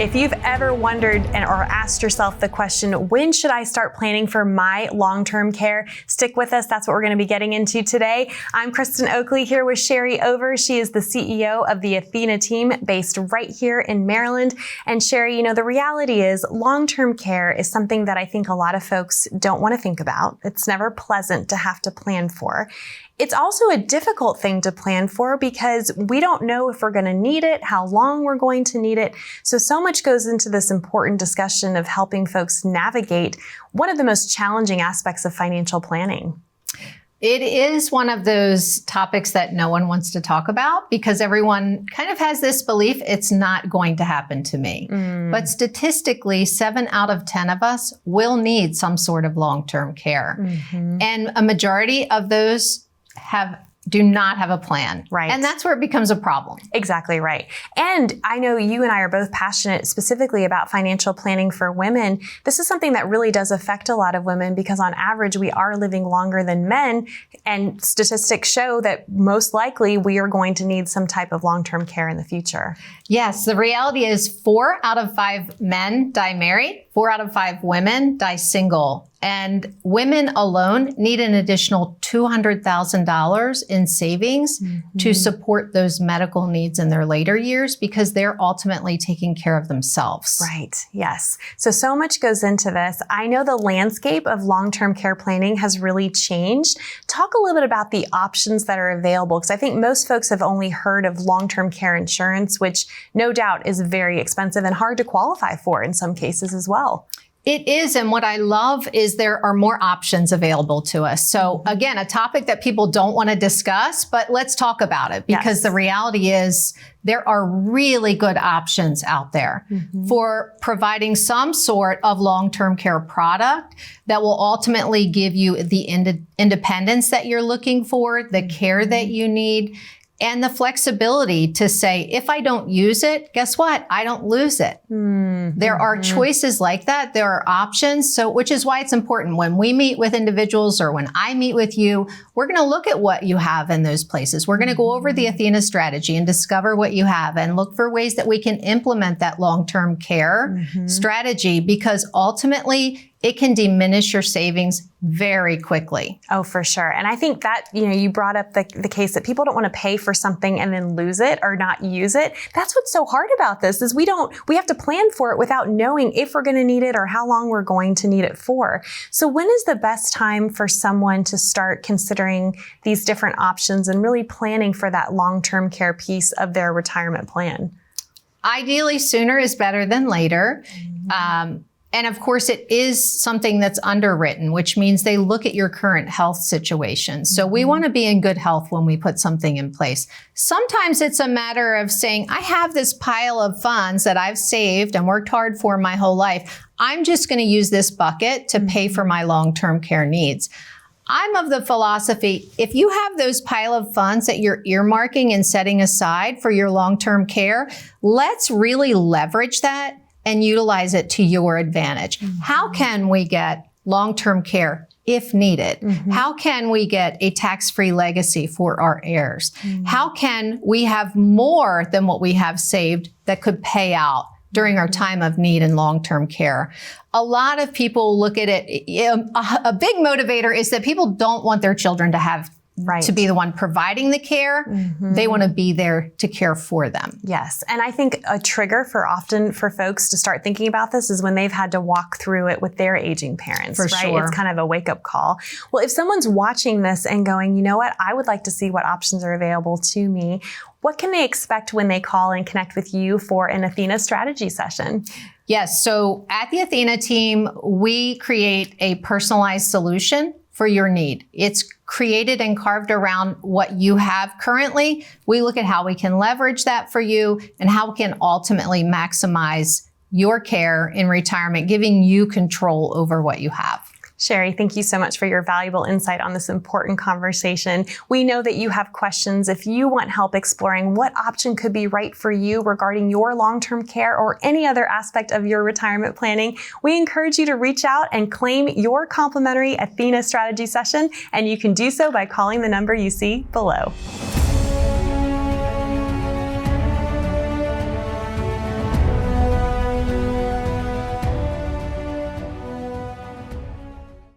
If you've ever wondered or asked yourself the question, when should I start planning for my long-term care? Stick with us. That's what we're going to be getting into today. I'm Kristen Oakley here with Sherry Over. She is the CEO of the Athena Team based right here in Maryland. And Sherry, the reality is long-term care is something that I think a lot of folks don't want to think about. It's never pleasant to have to plan for. It's also a difficult thing to plan for because we don't know if we're going to need it, how long we're going to need it. So much goes into this important discussion of helping folks navigate one of the most challenging aspects of financial planning. It is one of those topics that no one wants to talk about because everyone kind of has this belief it's not going to happen to me. But statistically, 7 out of 10 of us will need some sort of long-term care. And a majority of those do not have a plan. Right. And that's where it becomes a problem. Exactly right. And I know you and I are both passionate specifically about financial planning for women. This is something that really does affect a lot of women because on average, we are living longer than men. And statistics show that most likely we are going to need some type of long-term care in the future. Yes, the reality is 4 out of 5 men die married, 4 out of 5 women die single. And women alone need an additional $200,000 in savings to support those medical needs in their later years because they're ultimately taking care of themselves. Right. Yes. So much goes into this. I know the landscape of long-term care planning has really changed. Talk a little bit about the options that are available because I think most folks have only heard of long-term care insurance, which no doubt is very expensive and hard to qualify for in some cases as well. It is. And what I love is there are more options available to us. So again, a topic that people don't want to discuss, but let's talk about it because the reality is there are really good options out there for providing some sort of long-term care product that will ultimately give you the independence that you're looking for, the care that you need, and the flexibility to say, if I don't use it, guess what? I don't lose it. There are choices like that. There are options. So, which is why it's important when we meet with individuals or when I meet with you, we're going to look at what you have in those places. We're going to go over the Athena strategy and discover what you have and look for ways that we can implement that long-term care strategy because ultimately it can diminish your savings very quickly. Oh, for sure. And I think that, you brought up the case that people don't want to pay for something and then lose it or not use it. That's what's so hard about this is we have to plan for it without knowing if we're going to need it or how long we're going to need it for. So when is the best time for someone to start considering these different options and really planning for that long-term care piece of their retirement plan? Ideally, sooner is better than later. And of course, it is something that's underwritten, which means they look at your current health situation. So we want to be in good health when we put something in place. Sometimes it's a matter of saying, I have this pile of funds that I've saved and worked hard for my whole life. I'm just going to use this bucket to pay for my long-term care needs. I'm of the philosophy, if you have those pile of funds that you're earmarking and setting aside for your long-term care, let's really leverage that and utilize it to your advantage. How can we get long-term care if needed? How can we get a tax-free legacy for our heirs? How can we have more than what we have saved that could pay out during our time of need in long-term care? A lot of people look at it, a big motivator is that people don't want their children to have to be the one providing the care. They want to be there to care for them. Yes. And I think a trigger for folks to start thinking about this is when they've had to walk through it with their aging parents, For sure. It's kind of a wake-up call. Well, if someone's watching this and going, you know what, I would like to see what options are available to me, what can they expect when they call and connect with you for an Athena strategy session? Yes. So at the Athena Team, we create a personalized solution for your need. It's created and carved around what you have currently. We look at how we can leverage that for you and how we can ultimately maximize your care in retirement, giving you control over what you have. Sherry, thank you so much for your valuable insight on this important conversation. We know that you have questions. If you want help exploring what option could be right for you regarding your long-term care or any other aspect of your retirement planning, we encourage you to reach out and claim your complimentary Athena strategy session, and you can do so by calling the number you see below.